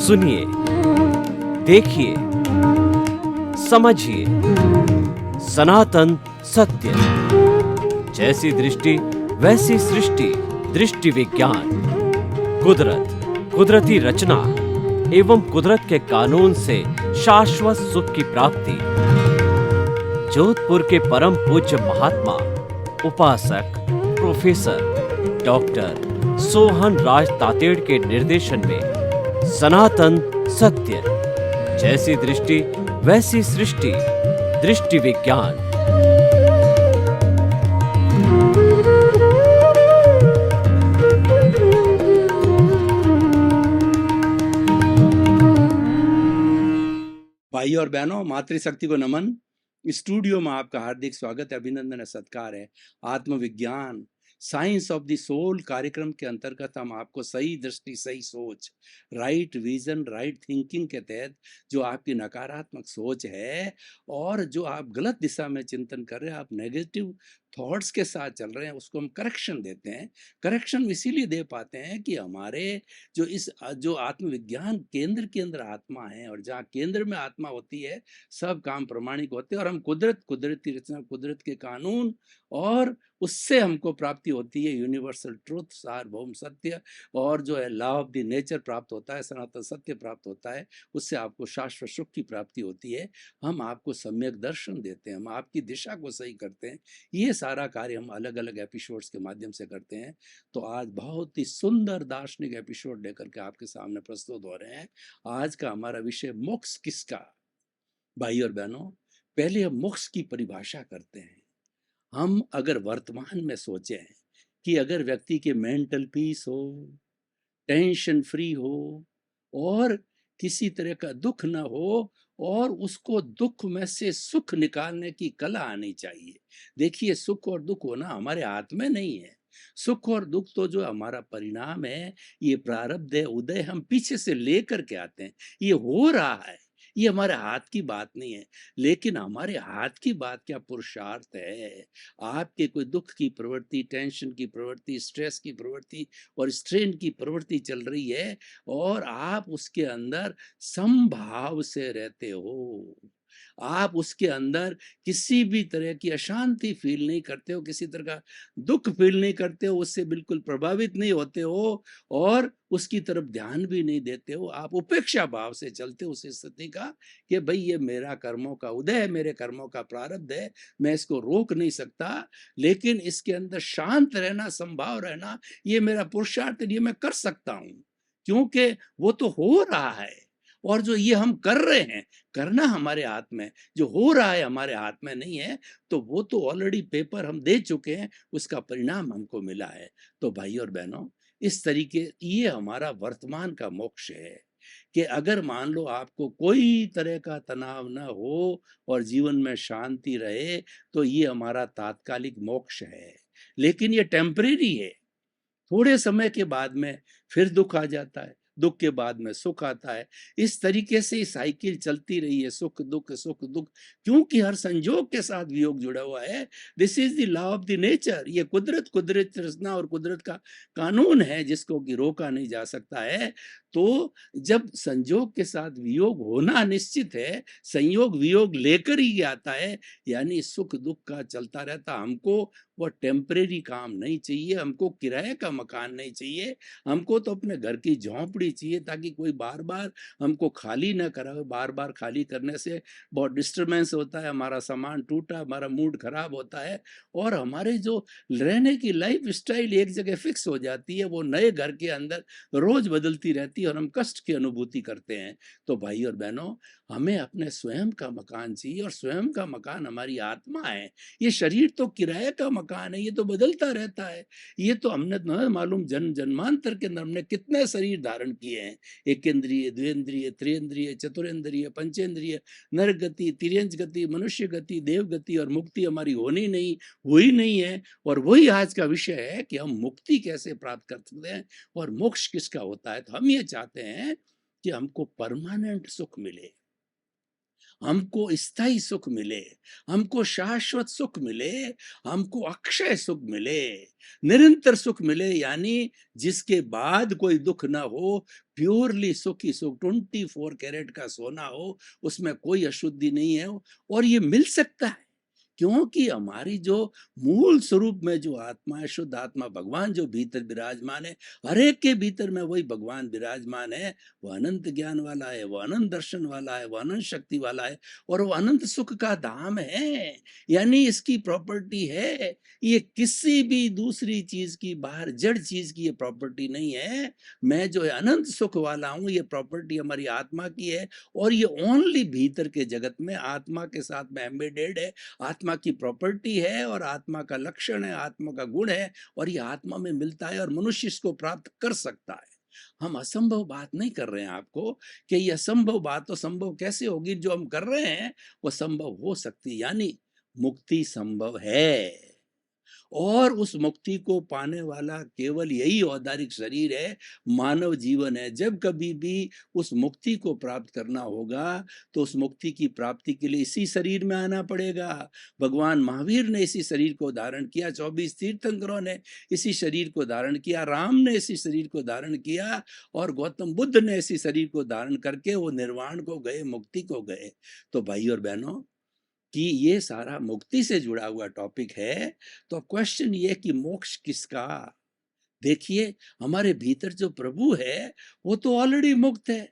सुनिए, देखिए, समझिए सनातन सत्य। जैसी दृष्टि वैसी सृष्टि, दृष्टि विज्ञान। कुदरत, कुदरती रचना एवं कुदरत के कानून से शाश्वत सुख की प्राप्ति। जोधपुर के परम पूज्य महात्मा उपासक प्रोफेसर डॉक्टर सोहन राज तातेड़ के निर्देशन में सनातन सत्य। जैसी दृष्टि वैसी सृष्टि, दृष्टि विज्ञान। भाई और बहनों, मातृशक्ति को नमन। स्टूडियो में आपका हार्दिक स्वागत है, अभिनंदन है, सत्कार है। आत्मविज्ञान, साइंस ऑफ द सोल कार्यक्रम के अंतर्गत हम आपको सही दृष्टि, सही सोच, राइट विजन, राइट थिंकिंग के तहत जो आपकी नकारात्मक सोच है और जो आप गलत दिशा में चिंतन कर रहे हैं, आप नेगेटिव थॉट्स के साथ चल रहे हैं, उसको हम करेक्शन देते हैं। करेक्शन इसीलिए दे पाते हैं कि हमारे जो आत्मविज्ञान केंद्र के अंदर आत्मा है, और जहाँ केंद्र में आत्मा होती है सब काम प्रमाणिक होते हैं। और हम कुदरती रचना, कुदरत के कानून, और उससे हमको प्राप्ति होती है यूनिवर्सल ट्रुथ, सार्वभौम सत्य, और जो है लॉ ऑफ द नेचर प्राप्त होता है, सनातन सत्य प्राप्त होता है। उससे आपको शाश्वत सुख की प्राप्ति होती है। हम आपको सम्यक दर्शन देते हैं, हम आपकी दिशा को सही करते हैं। ये सारा कार्य हम अलग अलग एपिसोड्स के माध्यम से करते हैं। तो आज बहुत ही सुंदर दार्शनिक एपिसोड लेकर के आपके सामने प्रस्तुत हो रहे हैं। आज का हमारा विषय मोक्ष किसका। भाई और बहनों, पहले हम मोक्ष की परिभाषा करते हैं। हम अगर वर्तमान में सोचें कि अगर व्यक्ति के मेंटल पीस हो, टेंशन फ्री हो, और किसी तरह का दुख ना हो, और उसको दुख में से सुख निकालने की कला आनी चाहिए। देखिए, सुख और दुख होना हमारे हाथ में नहीं है। सुख और दुख तो जो हमारा परिणाम है, ये प्रारब्ध है, उदय हम पीछे से लेकर के आते हैं। ये हो रहा है, ये हमारे हाथ की बात नहीं है। लेकिन हमारे हाथ की बात क्या, पुरुषार्थ है। आपके कोई दुख की प्रवृत्ति, टेंशन की प्रवृत्ति, स्ट्रेस की प्रवृत्ति और स्ट्रेन की प्रवृत्ति चल रही है, और आप उसके अंदर समभाव से रहते हो। आप उसके अंदर किसी भी तरह की अशांति फील नहीं करते हो, किसी तरह का दुख फील नहीं करते हो, उससे बिल्कुल प्रभावित नहीं होते हो, और उसकी तरफ ध्यान भी नहीं देते हो। आप उपेक्षा भाव से चलते हो उस स्थिति का कि भाई ये मेरा कर्मों का उदय है, मेरे कर्मों का प्रारब्ध है, मैं इसको रोक नहीं सकता। लेकिन इसके अंदर शांत रहना, संभाव रहना, ये मेरा पुरुषार्थ, ये मैं कर सकता हूं, क्योंकि वो तो हो रहा है। और जो ये हम कर रहे हैं, करना हमारे हाथ में, जो हो रहा है हमारे हाथ में नहीं है। तो वो तो ऑलरेडी पेपर हम दे चुके हैं, उसका परिणाम हमको मिला है। तो भाई और बहनों, इस तरीके ये हमारा वर्तमान का मोक्ष है कि अगर मान लो आपको कोई तरह का तनाव ना हो और जीवन में शांति रहे, तो ये हमारा तात्कालिक मोक्ष है। लेकिन ये टेम्परेरी है। थोड़े समय के बाद में फिर दुख आ जाता है, दुख के बाद में सुख आता है। इस तरीके से साइकिल चलती रही है, सुख दुख सुख दुख, क्योंकि हर संजोग के साथ वियोग जुड़ा हुआ है। This is the law of the nature. ये कुदरत रचना और कुदरत का कानून है, जिसको कि रोका नहीं जा सकता है। तो जब संजोग के साथ वियोग होना निश्चित है, संयोग वियोग लेकर ही आता है, यानी सुख दुख का चलता रहता। हमको वो टेम्परेरी काम नहीं चाहिए, हमको किराए का मकान नहीं चाहिए, हमको तो अपने घर की झोंपड़ी चाहिए, ताकि कोई बार बार हमको खाली ना कराए। बार बार खाली करने से बहुत डिस्टर्बेंस होता है, हमारा सामान टूटा, हमारा मूड खराब होता है, और हमारे जो रहने की लाइफ स्टाइल एक जगह फिक्स हो जाती है, वो नए घर के अंदर रोज बदलती रहती है, और हम कष्ट की अनुभूति करते हैं। तो भाई और बहनों, हमें अपने स्वयं का मकान चाहिए, और स्वयं का मकान हमारी आत्मा है। ये शरीर तो किराए का मकान है, ये तो बदलता रहता है। ये तो हमने न मालूम जन्म जन्मांतर के अंदर हमने कितने शरीर धारण किए हैं। एक इंद्रिय, द्विंद्रिय, त्रिंद्रिय, चतुरेंद्रिय, पंचेंद्रिय, नर गति, तिर्यंच गति, मनुष्य गति, देव गति, और मुक्ति हमारी होनी नहीं, हुई नहीं है। और वही आज का विषय है कि हम मुक्ति कैसे प्राप्त कर सकते हैं, और मोक्ष किसका होता है। तो हम ये चाहते हैं कि हमको परमानेंट सुख मिले। हमको स्थायी सुख मिले, हमको शाश्वत सुख मिले, हमको अक्षय सुख मिले, निरंतर सुख मिले, यानी जिसके बाद कोई दुख ना हो, प्योरली सुख ही सुख, 24 कैरेट का सोना हो, उसमें कोई अशुद्धि नहीं है, और ये मिल सकता है क्योंकि हमारी जो मूल स्वरूप में जो आत्मा है, शुद्ध आत्मा भगवान जो भीतर विराजमान है, हर एक के भीतर में वही भगवान विराजमान है। वो अनंत ज्ञान वाला है, वो अनंत दर्शन वाला है, वो अनंत शक्ति वाला है, और वो अनंत सुख का धाम है, यानी इसकी प्रॉपर्टी है। ये किसी भी दूसरी चीज की, बाहर जड़ चीज की ये प्रॉपर्टी नहीं है। मैं जो है अनंत सुख वाला हूँ, ये प्रॉपर्टी हमारी आत्मा की है, और ये ओनली भीतर के जगत में आत्मा के साथ में एम्बेडेड है, आत्मा की प्रॉपर्टी है, और आत्मा का लक्षण है, आत्मा का गुण है, और ये आत्मा में मिलता है, और मनुष्य इसको प्राप्त कर सकता है। हम असंभव बात नहीं कर रहे हैं आपको कि ये असंभव बात तो संभव कैसे होगी, जो हम कर रहे हैं वो संभव हो सकती है, यानी मुक्ति संभव है, और उस मुक्ति को पाने वाला केवल यही औदारिक शरीर है, मानव जीवन है। जब कभी भी उस मुक्ति को प्राप्त करना होगा, तो उस मुक्ति की प्राप्ति के लिए इसी शरीर में आना पड़ेगा। भगवान महावीर ने इसी शरीर को धारण किया, 24 तीर्थंकरों ने इसी शरीर को धारण किया, राम ने इसी शरीर को धारण किया, और गौतम बुद्ध ने इसी शरीर को धारण करके वो निर्वाण को गए, मुक्ति को गए। तो भाई और बहनों, कि ये सारा मुक्ति से जुड़ा हुआ टॉपिक है, तो क्वेश्चन ये कि मोक्ष किसका? देखिए, हमारे भीतर जो प्रभु है, वो तो ऑलरेडी मुक्त है,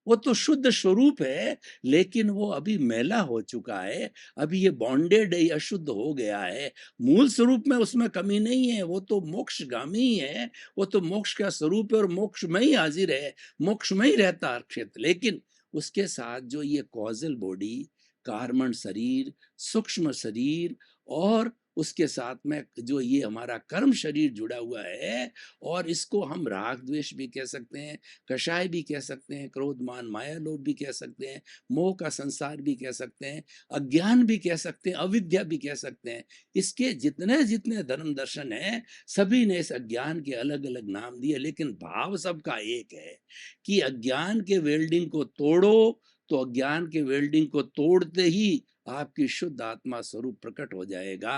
वो तो शुद्ध स्वरूप है, लेकिन वो अभी मैला हो चुका है, अभी ये बॉन्डेड है, अशुद्ध हो गया है। मूल स्वरूप में उसमें कमी नहीं है, वो तो मोक्षगामी है, वो तो मोक्ष का स्वरूप है, और मोक्ष में ही हाजिर है, मोक्ष में ही रहता हर क्षेत्र। लेकिन उसके साथ जो ये कॉजल बॉडी, कार्बन शरीर, सूक्ष्म शरीर, और उसके साथ में जो ये हमारा कर्म शरीर जुड़ा हुआ है, और इसको हम राग द्वेष भी कह सकते हैं, कषाय भी कह सकते हैं, क्रोध मान माया लोभ भी कह सकते हैं, मोह का संसार भी कह सकते हैं, अज्ञान भी कह सकते हैं, अविद्या भी कह सकते हैं। इसके जितने जितने धर्म दर्शन हैं, सभी ने इस अज्ञान के अलग अलग नाम दिए, लेकिन भाव सबका एक है कि अज्ञान के वेल्डिंग को तोड़ो, तो अज्ञान के वेल्डिंग को तोड़ते ही आपकी शुद्ध आत्मा स्वरूप प्रकट हो जाएगा।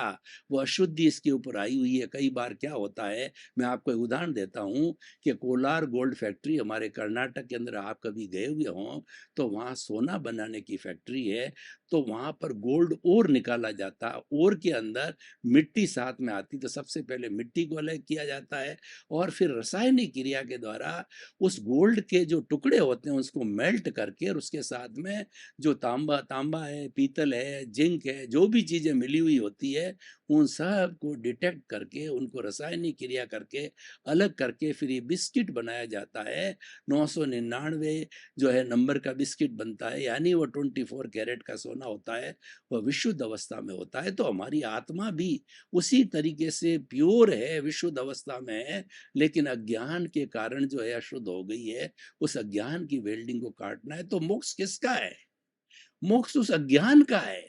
वो अशुद्धि इसके ऊपर आई हुई है। कई बार क्या होता है, मैं आपको एक उदाहरण देता हूँ कि कोलार गोल्ड फैक्ट्री हमारे कर्नाटक के अंदर, आप कभी गए हुए हों तो वहाँ सोना बनाने की फैक्ट्री है, तो वहाँ पर गोल्ड ओर निकाला जाता है, ओर के अंदर मिट्टी साथ में आती, तो सबसे पहले मिट्टी को अलग किया जाता है, और फिर रासायनिक क्रिया के द्वारा उस गोल्ड के जो टुकड़े होते हैं उसको मेल्ट करके, और उसके साथ में जो तांबा तांबा है, पीतल है, जिंक है, जो भी चीजें मिली हुई होती है, उन सब को डिटेक्ट करके, उनको रासायनिक क्रिया करके अलग करके, फिर ये बिस्किट बनाया जाता है। 999 जो है नंबर का बिस्किट बनता है, यानी वो 24 कैरेट का सोना होता है, वह विशुद्ध अवस्था में होता है। तो हमारी आत्मा भी उसी तरीके से प्योर है, विशुद्ध अवस्था में है, लेकिन अज्ञान के कारण जो है अशुद्ध हो गई है। उस अज्ञान की वेल्डिंग को काटना है। तो मोक्ष किसका है? मोक्ष उस अज्ञान का है,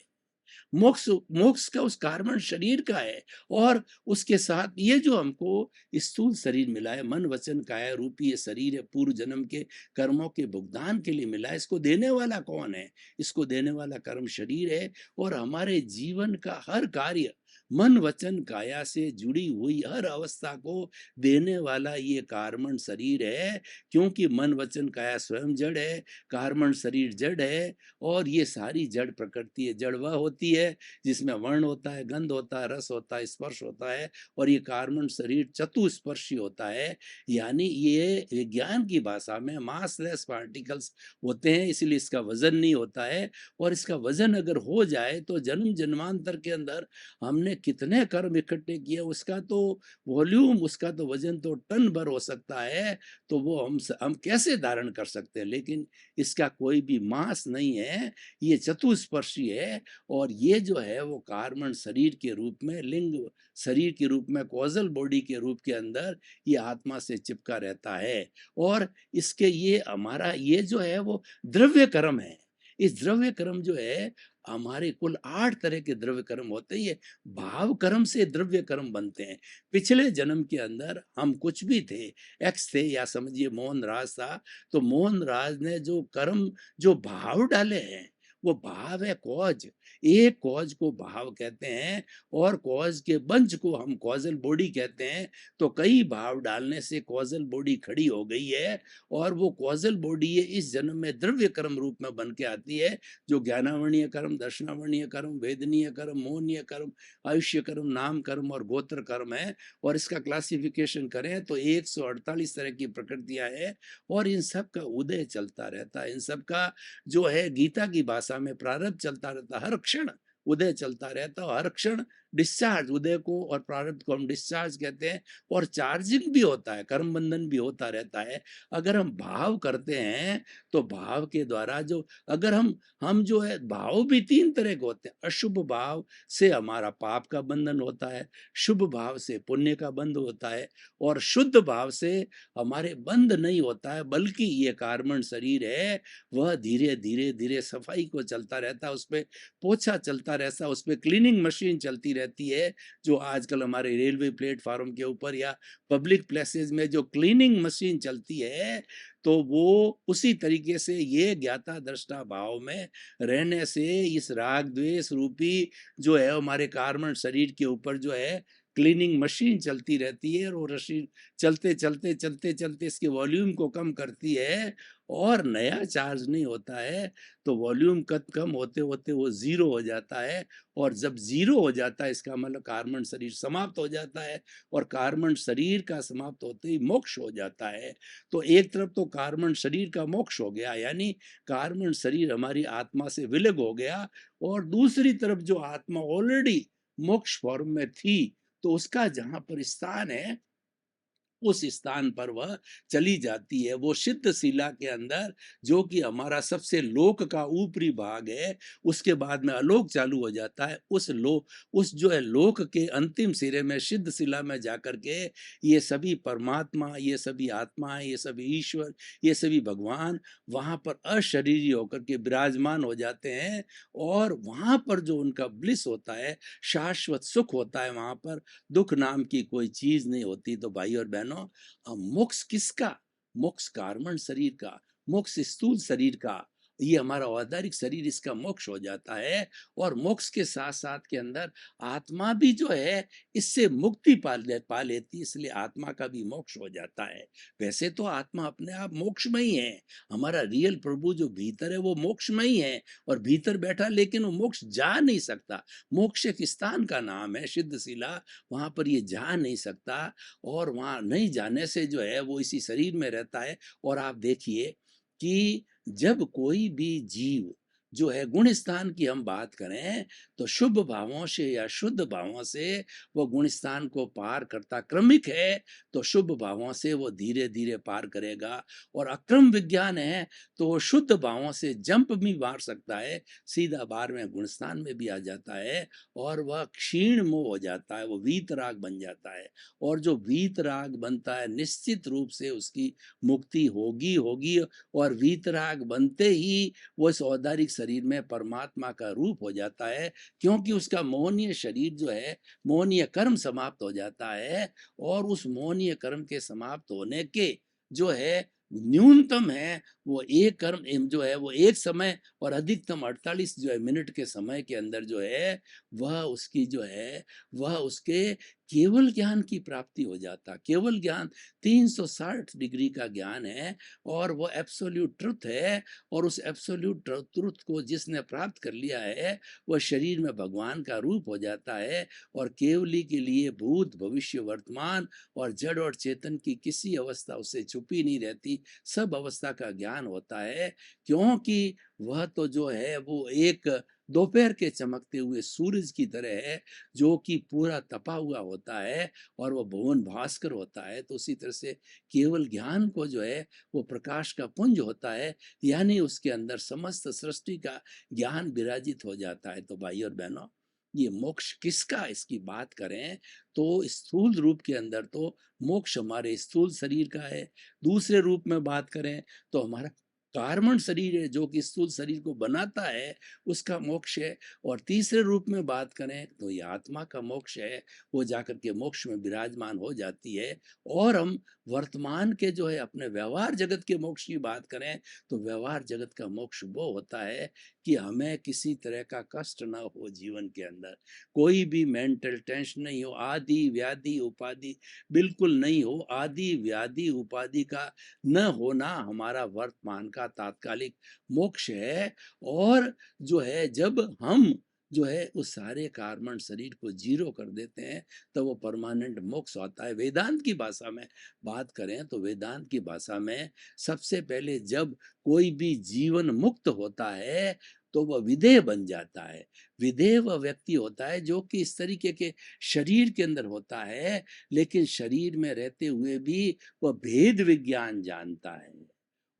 मोक्ष मोक्ष का उस कार्बन शरीर का है, और उसके साथ ये जो हमको स्थूल शरीर मिला है, मन वचन काया रूपी ये शरीर है, पूर्व जन्म के कर्मों के भुगतान के लिए मिला है। इसको देने वाला कौन है? इसको देने वाला कर्म शरीर है, और हमारे जीवन का हर कार्य मन वचन काया से जुड़ी हुई हर अवस्था को देने वाला ये कार्बन शरीर है, क्योंकि मन वचन काया स्वयं जड़ है, कार्बन शरीर जड़ है, और ये सारी जड़ प्रकृति है। जड़ वह होती है जिसमें वर्ण होता है, गंध होता है, रस होता है, स्पर्श होता है, और ये कार्बन शरीर चतुस्पर्शी होता है, यानी ये विज्ञान की भाषा में मासलेस पार्टिकल्स होते हैं, इसलिए इसका वजन नहीं होता है। और इसका वजन अगर हो जाए तो जन्म जन्मांतर के अंदर हमने कितने कर्म इकट्ठे किए, उसका तो वॉल्यूम, उसका तो वजन तो टन भर हो सकता है, तो वो हम कैसे धारण कर सकते हैं? लेकिन इसका कोई भी मास नहीं है, ये चतुस्पर्शी है, और ये जो है वो कार्बन शरीर के रूप में, लिंग शरीर के रूप में, कॉजल बॉडी के रूप के अंदर ये आत्मा से चिपका रहता है। और इसके ये हमारा ये जो है वो द्रव्य कर्म है। इस द्रव्य कर्म जो है, हमारे कुल 8 तरह के द्रव्य कर्म होते हैं। भाव कर्म से द्रव्य कर्म बनते हैं। पिछले जन्म के अंदर हम कुछ भी थे, एक्स थे, या समझिए मोहन राज था, तो मोहन राज ने जो कर्म, जो भाव डाले हैं, वो भाव है कॉज। एक कॉज को भाव कहते हैं और कॉज के बंच को हम कॉजल बॉडी कहते हैं। तो कई भाव डालने से कॉजल बॉडी खड़ी हो गई है और वो कॉजल बॉडी है इस जन्म में द्रव्य कर्म रूप में बन के आती है, जो ज्ञानावर्णीय कर्म, दर्शनावर्णीय कर्म, वेदनीय कर्म, मोहनीय कर्म, आयुष्य कर्म, नाम कर्म और गोत्र कर्म है। और इसका क्लासिफिकेशन करें तो 148 तरह की प्रकृतियां हैं और इन सब का उदय चलता रहता है। इन सब का जो है गीता की भाषा में प्रारब्ध चलता रहता है, हर क्षण उदय चलता रहता है, हर क्षण डिस्चार्ज, उदय को और प्रारब्ध को हम डिस्चार्ज कहते हैं। और चार्जिंग भी होता है, कर्म बंधन भी होता रहता है। अगर हम भाव करते हैं तो भाव के द्वारा जो, अगर हम जो है, भाव भी तीन तरह के होते हैं। अशुभ भाव से हमारा पाप का बंधन होता है, शुभ भाव से पुण्य का बंध होता है और शुद्ध भाव से हमारे बंध नहीं होता है, बल्कि ये कार्बन शरीर है वह धीरे धीरे धीरे सफाई को चलता रहता है, उसपे पोछा चलता रहता है, उसपे क्लीनिंग मशीन चलती रहती है। जो आजकल हमारे रेलवे प्लेटफार्म के ऊपर या पब्लिक प्लेसेस में जो क्लीनिंग मशीन चलती है, तो वो उसी तरीके से ये ज्ञाता दृष्टा भाव में रहने से इस राग द्वेष रूपी जो है हमारे कार्बन शरीर के ऊपर जो है क्लीनिंग मशीन चलती रहती है और वो मशीन चलते चलते चलते चलते इसके वॉल्यूम को कम करती है और नया चार्ज नहीं होता है। तो वॉल्यूम कम होते होते वो जीरो हो जाता है और जब जीरो हो जाता है इसका मतलब कार्बन शरीर समाप्त हो जाता है और कार्बन शरीर का समाप्त होते ही मोक्ष हो जाता है। तो एक तरफ तो कार्बन शरीर का मोक्ष हो गया, यानी कार्बन शरीर हमारी आत्मा से विलग हो गया, और दूसरी तरफ जो आत्मा ऑलरेडी मोक्ष फॉर्म में थी, तो उसका जहां पर स्थान है उस स्थान पर वह चली जाती है। वो सिद्ध शिला के अंदर, जो कि हमारा सबसे लोक का ऊपरी भाग है, उसके बाद में अलोक चालू हो जाता है। उस जो है लोक के अंतिम सिरे में सिद्ध शिला में जाकर के ये सभी परमात्मा, ये सभी आत्माएं, ये सभी ईश्वर, ये सभी भगवान वहां पर अशरीरी होकर के विराजमान हो जाते हैं और वहां पर जो उनका ब्लिस होता है, शाश्वत सुख होता है, वहां पर दुख नाम की कोई चीज नहीं होती। तो भाई और बहनों, मोक्ष किसका? मोक्ष कार्बन शरीर का, मोक्ष स्थूल शरीर का, ये हमारा औदारिक शरीर, इसका मोक्ष हो जाता है। और मोक्ष के साथ साथ के अंदर आत्मा भी जो है इससे मुक्ति पा लेती, इसलिए आत्मा का भी मोक्ष हो जाता है। वैसे तो आत्मा अपने आप मोक्ष में ही है, हमारा रियल प्रभु जो भीतर है वो मोक्ष में ही है और भीतर बैठा, लेकिन वो मोक्ष जा नहीं सकता। मोक्ष एक स्थान का नाम है, सिद्ध शिला, वहां पर ये जा नहीं सकता और वहां नहीं जाने से जो है वो इसी शरीर में रहता है। और आप देखिए कि जब कोई भी जीव जो है, गुण स्थान की हम बात करें तो शुभ भावों से या शुद्ध भावों से वो गुण स्थान को पार करता, क्रमिक है तो शुभ भावों से वो धीरे धीरे पार करेगा, और अक्रम विज्ञान है तो वो शुद्ध भावों से जंप भी मार सकता है, सीधा 12वें गुण स्थान में भी आ जाता है और वह क्षीण मोह हो जाता है, वो वीतराग बन जाता है। और जो वीतराग बनता है निश्चित रूप से उसकी मुक्ति होगी होगी, और वीतराग बनते ही वो इस औदारिक शरीर में परमात्मा का रूप हो जाता है, क्योंकि उसका मोहनीय शरीर जो है, मोहनीय कर्म समाप्त हो जाता है। और उस मोहनीय कर्म के समाप्त होने के जो है न्यूनतम है वो एक कर्म जो है वो एक समय, और अधिकतम 48 जो है मिनट के समय के अंदर जो है वह उसकी जो है वह उसके केवल ज्ञान की प्राप्ति हो जाता। केवल ज्ञान 360 डिग्री का ज्ञान है और वो एब्सोल्यूट ट्रुथ है। और उस एब्सोल्यूट ट्रुथ को जिसने प्राप्त कर लिया है वह शरीर में भगवान का रूप हो जाता है और केवली के लिए भूत भविष्य वर्तमान और जड़ और चेतन की किसी अवस्था उससे छुपी नहीं रहती, सब अवस्था का ज्ञान होता है। क्योंकि वह तो जो है वो एक दोपहर के चमकते हुए सूरज की तरह है, जो कि पूरा तपा हुआ होता है और वह भुवन भास्कर होता है। तो उसी तरह से केवल ज्ञान को जो है वो प्रकाश का पुंज होता है, यानी उसके अंदर समस्त सृष्टि का ज्ञान विराजित हो जाता है। तो भाई और बहनों, ये मोक्ष किसका इसकी बात करें तो स्थूल रूप के अंदर तो मोक्ष हमारे स्थूल शरीर का है। दूसरे रूप में बात करें तो हमारा कार्बन शरीर है जो कि स्थूल शरीर को बनाता है, उसका मोक्ष है। और तीसरे रूप में बात करें तो ये आत्मा का मोक्ष है, वो जाकर के मोक्ष में विराजमान हो जाती है। और हम वर्तमान के जो है अपने व्यवहार जगत के मोक्ष की बात करें तो व्यवहार जगत का मोक्ष वो होता है कि हमें किसी तरह का कष्ट ना हो जीवन के अंदर, कोई भी मेंटल टेंशन नहीं हो, आदि व्याधि उपाधि बिल्कुल नहीं हो। आदि व्याधि उपाधि का न होना हमारा वर्तमान का तात्कालिक मोक्ष है। और जो है जब हम जो है उस सारे कार्बन शरीर को जीरो कर देते हैं तो वो परमानेंट मोक्ष होता है। वेदांत की भाषा में बात करें तो वेदांत की भाषा में सबसे पहले जब कोई भी जीवन मुक्त होता है तो वह विदेह बन जाता है। विदेह वह व्यक्ति होता है जो कि इस तरीके के शरीर के अंदर होता है, लेकिन शरीर में रहते हुए भी वह भेद विज्ञान जानता है।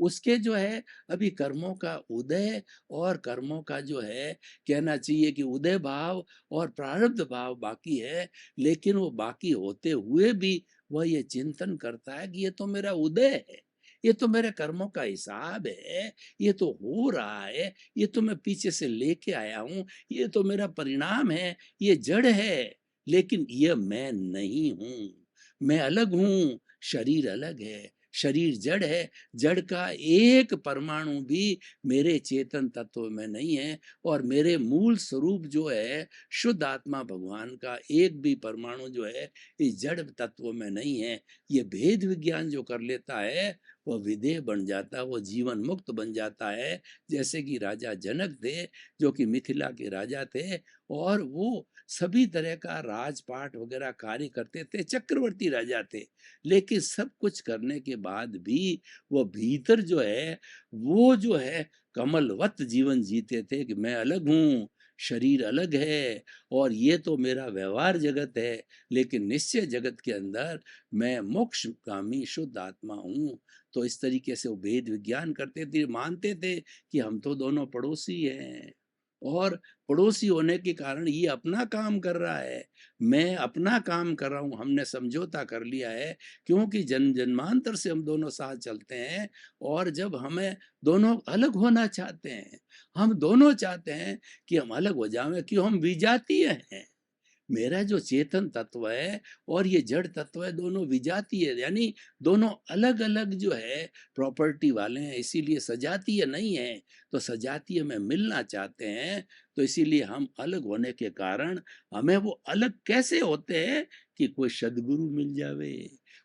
उसके जो है अभी कर्मों का उदय और कर्मों का जो है कहना चाहिए कि उदय भाव और प्रारब्ध भाव बाकी है, लेकिन वो बाकी होते हुए भी वह ये चिंतन करता है कि ये तो मेरा उदय है, ये तो मेरे कर्मों का हिसाब है, ये तो हो रहा है, ये तो मैं पीछे से लेके आया हूँ, ये तो मेरा परिणाम है, ये जड़ है, लेकिन ये मैं नहीं हूँ, मैं अलग हूँ, शरीर अलग है, शरीर जड़ है, जड़ का एक परमाणु भी मेरे चेतन तत्व में नहीं है। और मेरे मूल स्वरूप जो है शुद्ध आत्मा भगवान का एक भी परमाणु जो है इस जड़ तत्व में नहीं है। ये भेद विज्ञान जो कर लेता है वह विदेह बन जाता है, वो जीवन मुक्त बन जाता है। जैसे कि राजा जनक थे जो कि मिथिला के राजा थे और वो सभी तरह का राजपाट वगैरह कार्य करते थे, चक्रवर्ती राजा थे, लेकिन सब कुछ करने के बाद भी वो भीतर जो है वो जो है कमलवत जीवन जीते थे कि मैं अलग हूँ, शरीर अलग है और ये तो मेरा व्यवहार जगत है, लेकिन निश्चय जगत के अंदर मैं मोक्षगामी शुद्ध आत्मा हूँ। तो इस तरीके से वो भेद विज्ञान करते थे, मानते थे कि हम तो दोनों पड़ोसी हैं और पड़ोसी होने के कारण ये अपना काम कर रहा है, मैं अपना काम कर रहा हूँ। हमने समझौता कर लिया है क्योंकि जन्म जन्मांतर से हम दोनों साथ चलते हैं। और जब हमें दोनों अलग होना चाहते हैं, हम दोनों चाहते हैं कि हम अलग हो जाएं, क्यों हम विजातीय हैं। मेरा जो चेतन तत्व है और ये जड़ तत्व है दोनों विजातीय है, यानी दोनों अलग अलग जो है प्रॉपर्टी वाले हैं, इसीलिए सजातीय नहीं है। तो सजातीय में मिलना चाहते हैं, तो इसीलिए हम अलग होने के कारण हमें वो अलग कैसे होते हैं कि कोई सदगुरु मिल जावे,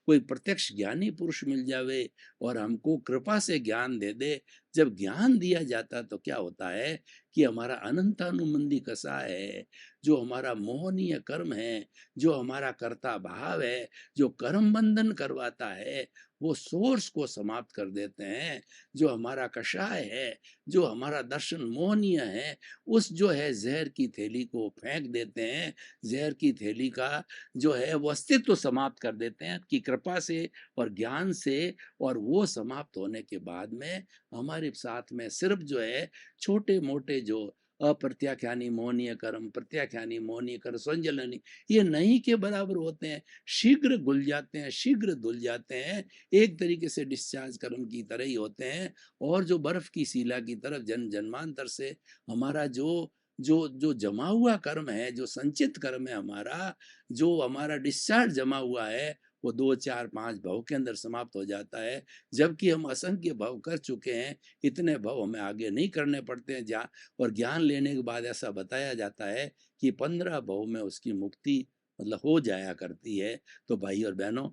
कोई प्रत्यक्ष ज्ञानी पुरुष मिल जावे और हमको कृपा से ज्ञान दे दे। जब ज्ञान दिया जाता तो क्या होता है कि हमारा अनंतानुबंधी कसा है, जो हमारा मोहनीय कर्म है, जो हमारा कर्ता भाव है, जो कर्म बंधन करवाता है, वो सोर्स को समाप्त कर देते हैं। जो हमारा कषाय है, जो हमारा दर्शन मोहनीय है, उस जो है जहर की थैली को फेंक देते हैं। जहर की थैली का जो है वो अस्तित्व समाप्त कर देते हैं कि कृपा से और ज्ञान से। और वो समाप्त होने के बाद में हमारे साथ में सिर्फ जो है छोटे मोटे जो अप्रत्याख्यानी मोहनीय कर्म, प्रत्याख्यानी मोहनीय कर्म, संजलनी, ये नहीं के बराबर होते हैं, शीघ्र घुल जाते हैं, शीघ्र धुल जाते हैं, एक तरीके से डिस्चार्ज कर्म की तरह ही होते हैं। और जो बर्फ की शिला की तरफ जन्म जन्मांतर से हमारा जो जो जो जमा हुआ कर्म है, जो संचित कर्म है हमारा, जो हमारा डिस्चार्ज जमा हुआ है, वो 2 4 5 भव के अंदर समाप्त हो जाता है। जबकि हम असंख्य भव कर चुके हैं, इतने भव हमें आगे नहीं करने पड़ते हैं। जहाँ और ज्ञान लेने के बाद ऐसा बताया जाता है कि 15 भव में उसकी मुक्ति मतलब हो जाया करती है। तो भाई और बहनों,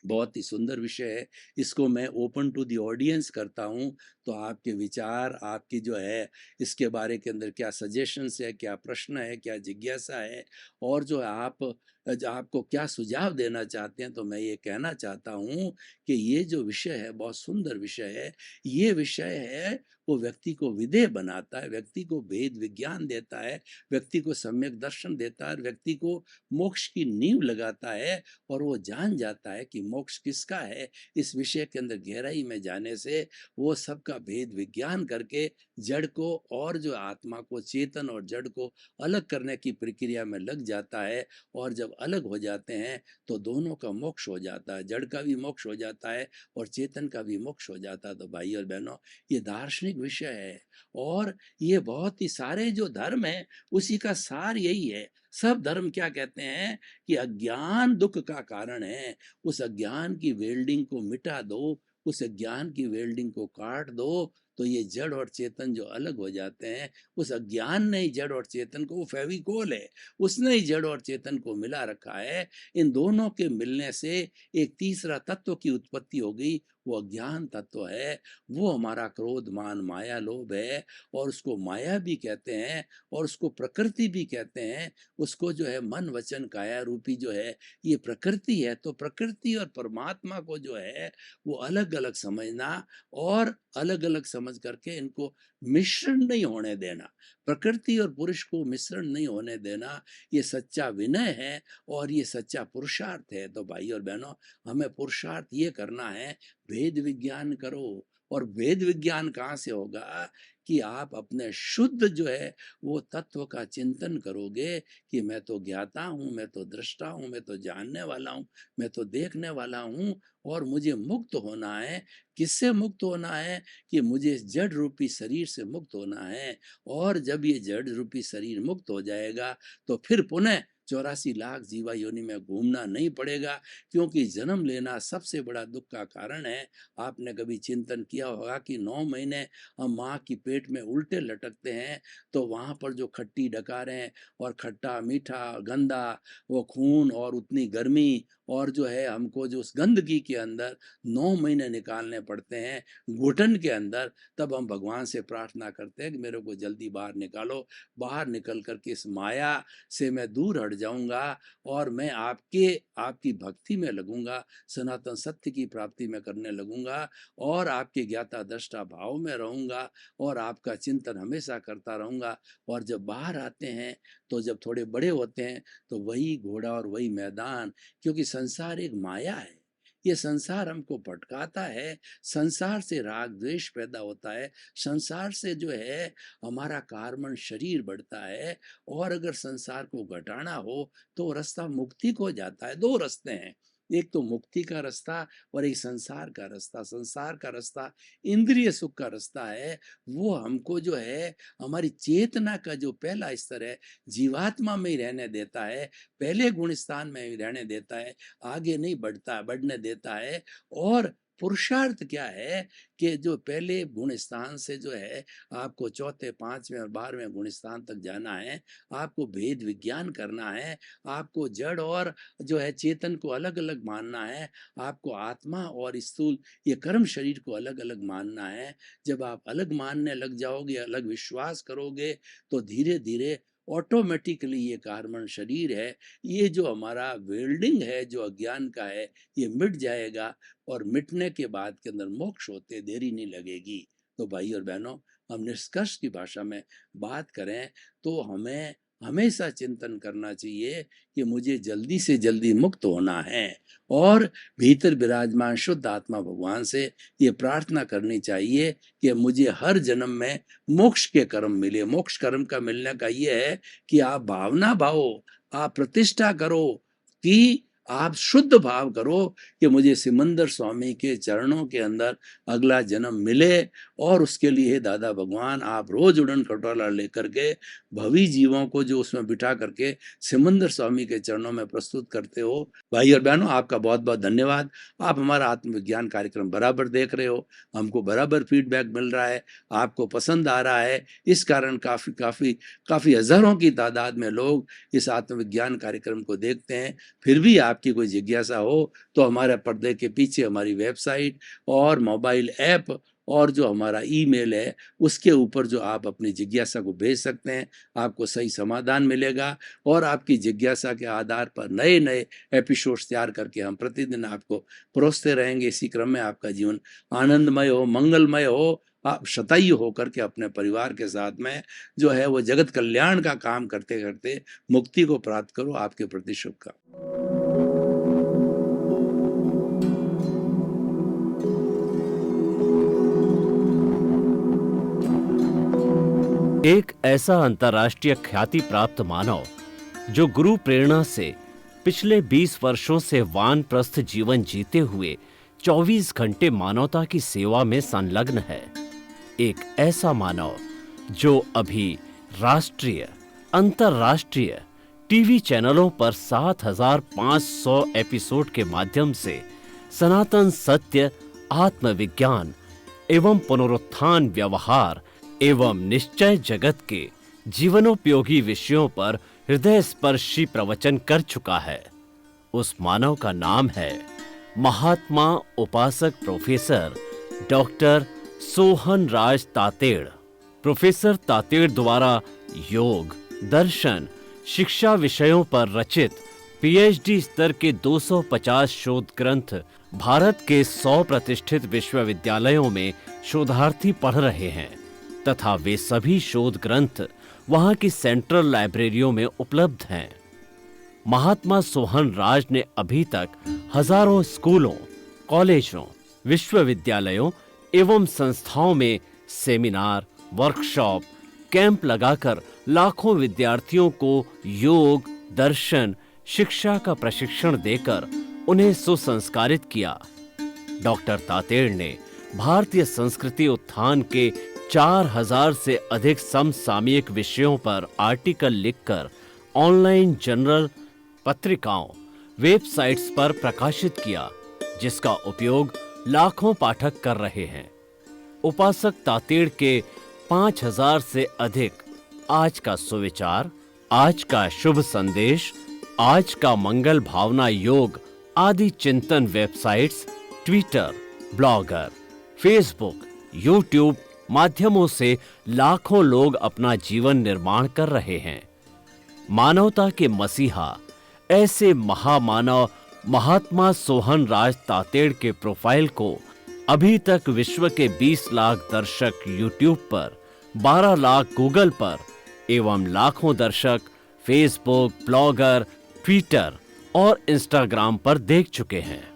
बहुत ही सुंदर विषय है, इसको मैं ओपन टू द ऑडियंस करता हूँ। तो आपके विचार, आपकी जो है इसके बारे के अंदर क्या सजेशंस है, क्या प्रश्न है, क्या जिज्ञासा है, और जो है आपको क्या सुझाव देना चाहते हैं। तो मैं ये कहना चाहता हूँ कि ये जो विषय है बहुत सुंदर विषय है। ये विषय है वो व्यक्ति को विदेह बनाता है, व्यक्ति को भेद विज्ञान देता है, व्यक्ति को सम्यक दर्शन देता है, व्यक्ति को मोक्ष की नींव लगाता है। और वो जान जाता है कि मोक्ष किसका है। इस विषय के अंदर गहराई में जाने से वो सबका भेद विज्ञान करके जड़ को और जो आत्मा को, चेतन और जड़ को अलग करने की प्रक्रिया में लग जाता है। और जब अलग हो जाते हैं तो दोनों का मोक्ष हो जाता है, जड़ का भी मोक्ष हो जाता है और चेतन का भी मोक्ष हो जाता है। तो भाई और बहनों, ये दार्शनिक विषय है और ये बहुत ही सारे जो धर्म है उसी का सार यही है। सब धर्म क्या कहते हैं कि अज्ञान दुख का कारण है, उस अज्ञान की वेल्डिंग को मिटा दो, उस अज्ञान की वेल्डिंग को काट दो, तो ये जड़ और चेतन जो अलग हो जाते हैं, उस अज्ञान ने ही जड़ और चेतन को, वो फेविकोल है, उसने ही जड़ और चेतन को मिला रखा है। इन दोनों के मिलने से एक तीसरा तत्व की उत्पत्ति हो गई, वो अज्ञान तत्व है। वो हमारा क्रोध मान माया लोभ है, और उसको माया भी कहते हैं और उसको प्रकृति भी कहते हैं। उसको जो है मन वचन काया रूपी जो है ये प्रकृति है। तो प्रकृति और परमात्मा को जो है वो अलग अलग समझना, और अलग अलग समझ करके इनको मिश्रण नहीं होने देना, प्रकृति और पुरुष को मिश्रण नहीं होने देना, ये सच्चा विनय है और ये सच्चा पुरुषार्थ है। तो भाई और बहनों, हमें पुरुषार्थ ये करना है, भेद विज्ञान करो। और भेद विज्ञान कहाँ से होगा कि आप अपने शुद्ध जो है वो तत्व का चिंतन करोगे कि मैं तो ज्ञाता हूँ, मैं तो दृष्टा हूँ, मैं तो जानने वाला हूँ, मैं तो देखने वाला हूँ, और मुझे मुक्त होना है। किससे मुक्त होना है? कि मुझे जड़ रूपी शरीर से मुक्त होना है। और जब ये जड़ रूपी शरीर मुक्त हो जाएगा तो फिर पुनः 84 लाख जीवा योनि में घूमना नहीं पड़ेगा, क्योंकि जन्म लेना सबसे बड़ा दुख का कारण है। आपने कभी चिंतन किया होगा कि 9 महीने हम माँ की पेट में उल्टे लटकते हैं, तो वहाँ पर जो खट्टी डकारें और खट्टा मीठा गंदा वो खून और उतनी गर्मी, और जो है हमको जो उस गंदगी के अंदर 9 महीने निकालने पड़ते हैं घुटन के अंदर, तब हम भगवान से प्रार्थना करते हैं कि मेरे को जल्दी बाहर निकालो। बाहर निकल करके इस माया से मैं दूर हट जाऊंगा और मैं आपकी भक्ति में लगूंगा, सनातन सत्य की प्राप्ति में करने लगूंगा, और आपके ज्ञाता दृष्टा भाव में रहूंगा, और आपका चिंतन हमेशा करता रहूंगा। और जब बाहर आते हैं, तो जब थोड़े बड़े होते हैं, तो वही घोड़ा और वही मैदान, क्योंकि संसार एक माया है। ये संसार हमको भटकाता है, संसार से राग द्वेष पैदा होता है, संसार से जो है हमारा कार्बन शरीर बढ़ता है। और अगर संसार को घटाना हो तो रास्ता मुक्ति को जाता है। 2 रास्ते हैं, एक तो मुक्ति का रास्ता और एक संसार का रास्ता। संसार का रास्ता इंद्रिय सुख का रास्ता है, वो हमको जो है हमारी चेतना का जो पहला स्तर है जीवात्मा में ही रहने देता है, पहले गुण स्थान में ही रहने देता है, आगे नहीं बढ़ने देता है। और पुरुषार्थ क्या है कि जो पहले गुण स्थान से जो है आपको चौथे 5वें और 12वें गुण स्थान तक जाना है, आपको भेद विज्ञान करना है, आपको जड़ और जो है चेतन को अलग अलग मानना है, आपको आत्मा और स्थूल ये कर्म शरीर को अलग अलग मानना है। जब आप अलग मानने लग जाओगे, अलग विश्वास करोगे, तो धीरे धीरे ऑटोमेटिकली ये कार्बन शरीर है, ये जो हमारा वेल्डिंग है जो अज्ञान का है, ये मिट जाएगा, और मिटने के बाद के अंदर मोक्ष होते देरी नहीं लगेगी। तो भाई और बहनों, हम निष्कर्ष की भाषा में बात करें तो हमें हमेशा चिंतन करना चाहिए कि मुझे जल्दी से जल्दी मुक्त होना है, और भीतर विराजमान शुद्ध आत्मा भगवान से ये प्रार्थना करनी चाहिए कि मुझे हर जन्म में मोक्ष के कर्म मिले। मोक्ष कर्म का मिलने का ये है कि आप भावना भाओ, आप प्रतिष्ठा करो, कि आप शुद्ध भाव करो कि मुझे सिमंदर स्वामी के चरणों के अंदर अगला जन्म मिले। और उसके लिए दादा भगवान आप रोज उड़न खटोला लेकर के भवी जीवों को जो उसमें बिठा करके सिमंदर स्वामी के चरणों में प्रस्तुत करते हो। भाई और बहनों, आपका बहुत बहुत धन्यवाद। आप हमारा आत्मविज्ञान कार्यक्रम बराबर देख रहे हो, हमको बराबर फीडबैक मिल रहा है, आपको पसंद आ रहा है। इस कारण काफ़ी हजारों की तादाद में लोग इस आत्मविज्ञान कार्यक्रम को देखते हैं। फिर भी आपकी कोई जिज्ञासा हो तो हमारे पर्दे के पीछे हमारी वेबसाइट और मोबाइल ऐप और जो हमारा ईमेल है उसके ऊपर जो आप अपनी जिज्ञासा को भेज सकते हैं, आपको सही समाधान मिलेगा। और आपकी जिज्ञासा के आधार पर नए नए एपिसोड्स तैयार करके हम प्रतिदिन आपको परोसते रहेंगे। इसी क्रम में आपका जीवन आनंदमय हो, मंगलमय हो, आप शतायु होकर के अपने परिवार के साथ में जो है वो जगत कल्याण का काम करते करते मुक्ति को प्राप्त करो। आपके प्रति शुभकामनाएं। एक ऐसा अंतर्राष्ट्रीय ख्याति प्राप्त मानव जो गुरु प्रेरणा से पिछले 20 वर्षों से वानप्रस्थ जीवन जीते हुए 24 घंटे मानवता की सेवा में संलग्न है। एक ऐसा मानव जो अभी राष्ट्रीय, अंतर्राष्ट्रीय टीवी चैनलों पर 7,500 एपिसोड के माध्यम से सनातन सत्य, आत्मविज्ञान एवं पुनरुत्थान व्यवहार एवं निश्चय जगत के जीवनोपयोगी विषयों पर हृदय स्पर्शी प्रवचन कर चुका है। उस मानव का नाम है महात्मा उपासक प्रोफेसर डॉक्टर सोहन राज तातेड़। प्रोफेसर तातेड़ द्वारा योग, दर्शन, शिक्षा विषयों पर रचित पीएचडी स्तर के 250 शोध ग्रंथ भारत के 100 प्रतिष्ठित विश्वविद्यालयों में शोधार्थी पढ़ रहे हैं तथा वे सभी शोध ग्रंथ वहां की सेंट्रल लाइब्रेरियों में उपलब्ध हैं। महात्मा सोहन राज ने अभी तक हजारों स्कूलों, कॉलेजों, विश्वविद्यालयों एवं संस्थाओं में सेमिनार, वर्कशॉप, कैंप लगाकर लाखों विद्यार्थियों को योग, दर्शन, शिक्षा का प्रशिक्षण देकर उन्हें सुसंस्कारित किया। डॉक्टर तातेड़ ने भारतीय संस्कृति उत्थान के 4000 से अधिक समसामयिक विषयों पर आर्टिकल लिखकर ऑनलाइन जर्नल, पत्रिकाओं, वेबसाइट्स पर प्रकाशित किया, जिसका उपयोग लाखों पाठक कर रहे हैं। उपासक तातेड़ के 5000 से अधिक आज का सुविचार, आज का शुभ संदेश, आज का मंगल भावना योग आदि चिंतन websites, Twitter, blogger, Facebook, YouTube माध्यमों से लाखों लोग अपना जीवन निर्माण कर रहे हैं। मानवता के मसीहा ऐसे महामानव महात्मा सोहन राज तातेड़ के प्रोफाइल को अभी तक विश्व के 20 लाख दर्शक यूट्यूब पर, 12 लाख गूगल पर एवं लाखों दर्शक फेसबुक, ब्लॉगर, ट्विटर और इंस्टाग्राम पर देख चुके हैं।